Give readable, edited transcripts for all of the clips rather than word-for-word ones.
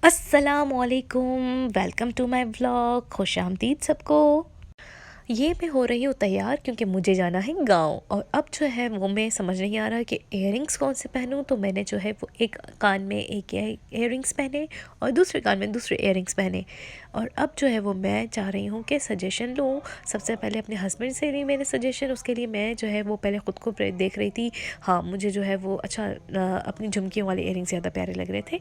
अस्सलामुअलैकुम, welcome to my vlog. खुश आमदीद सबको। ये मैं हो रही हूँ तैयार क्योंकि मुझे जाना है गांव। और अब जो है वो मैं समझ नहीं आ रहा कि इयररिंग्स कौन से पहनूं। तो मैंने जो है वो एक कान में एक इयररिंग्स पहने और दूसरे कान में दूसरे इयररिंग्स पहने। और अब जो है वो मैं चाह रही हूँ कि सजेशन लूँ। सबसे पहले अपने हस्बैंड से ली मैंने सजेशन। उसके लिए मैं जो है वो पहले ख़ुद को देख रही थी। हाँ, मुझे जो है वो अच्छा अपनी झुमकियों वाले इयररिंग्स ज़्यादा प्यारे लग रहे थे।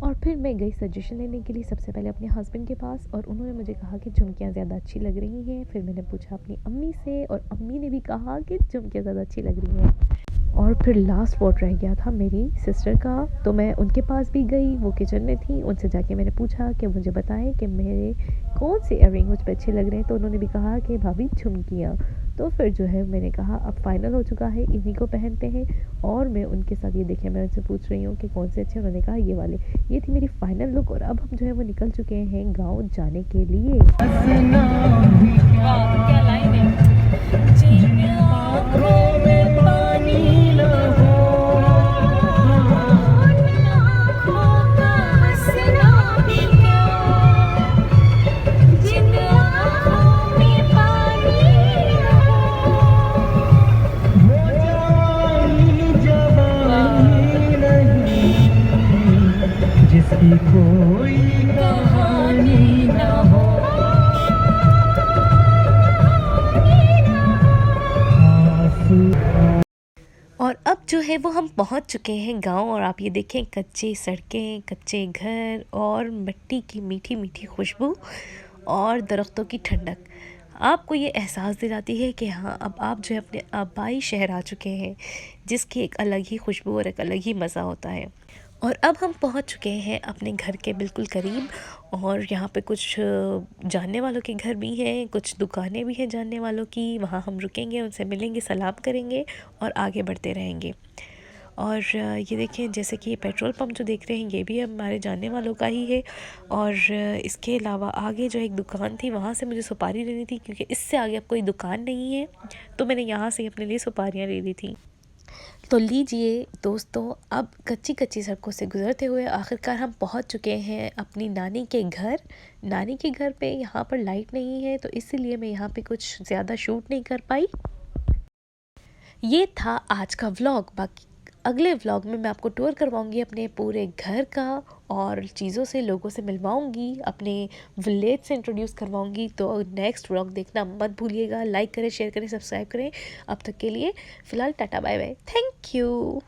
और फिर मैं गई सजेशन लेने के लिए सबसे पहले अपने हस्बैंड के पास। और उन्होंने मुझे कहा कि झुमकियाँ ज़्यादा अच्छी लग रही हैं। फिर मैंने पूछा अपनी अम्मी से और अम्मी ने भी कहा कि झुमकियाँ ज़्यादा अच्छी लग रही हैं। और फिर लास्ट वोट रह गया था मेरी सिस्टर का। तो मैं उनके पास भी गई, वो किचन में थी। उनसे जाके मैंने पूछा कि मुझे बताएं कि मेरे कौन से इयररिंग मुझ पर अच्छे लग रहे हैं। तो उन्होंने भी कहा कि भाभी झुमकियाँ। तो फिर जो है मैंने कहा अब फाइनल हो चुका है, इन्हीं को पहनते हैं। और मैं उनके साथ ये देखिए मैं उनसे पूछ रही हूँ कि कौन से अच्छे। उन्होंने कहा ये वाले। ये थी मेरी फाइनल लुक। और अब हम जो है वो निकल चुके हैं गाँव जाने के लिए। क्या लाइन है। जिन आँखों में पानी न हो, उन आँखों का हँसना भी क्या। जिन आँखों में पानी न हो जानी जवानी नहीं, जिसकी कोई कहानी न हो। और अब जो है वो हम पहुंच चुके हैं गांव। और आप ये देखें, कच्ची सड़कें, कच्चे घर और मिट्टी की मीठी मीठी खुशबू और दरख्तों की ठंडक आपको ये एहसास दिलाती है कि हाँ, अब आप जो है अपने आबाई शहर आ चुके हैं, जिसकी एक अलग ही खुशबू और एक अलग ही मज़ा होता है। और अब हम पहुंच चुके हैं अपने घर के बिल्कुल करीब। और यहाँ पे कुछ जानने वालों के घर भी हैं, कुछ दुकानें भी हैं जानने वालों की। वहाँ हम रुकेंगे, उनसे मिलेंगे, सलाम करेंगे और आगे बढ़ते रहेंगे। और ये देखें, जैसे कि ये पेट्रोल पंप जो देख रहे हैं ये भी हमारे जानने वालों का ही है। और इसके अलावा आगे जो एक दुकान थी वहाँ से मुझे सुपारी लेनी थी, क्योंकि इससे आगे अब कोई दुकान नहीं है। तो मैंने यहाँ से अपने लिए सुपारियाँ ले ली थी। तो लीजिए दोस्तों, अब कच्ची कच्ची सड़कों से गुज़रते हुए आखिरकार हम पहुंच चुके हैं अपनी नानी के घर। नानी के घर पे यहाँ पर लाइट नहीं है, तो इसीलिए मैं यहाँ पे कुछ ज़्यादा शूट नहीं कर पाई। ये था आज का व्लॉग। बाकी अगले व्लॉग में मैं आपको टूर करवाऊंगी अपने पूरे घर का और चीज़ों से, लोगों से मिलवाऊंगी, अपने विलेज से इंट्रोड्यूस करवाऊंगी। तो नेक्स्ट व्लॉग देखना मत भूलिएगा। लाइक करें, शेयर करें, सब्सक्राइब करें। अब तक के लिए फ़िलहाल tata bye bye, thank you.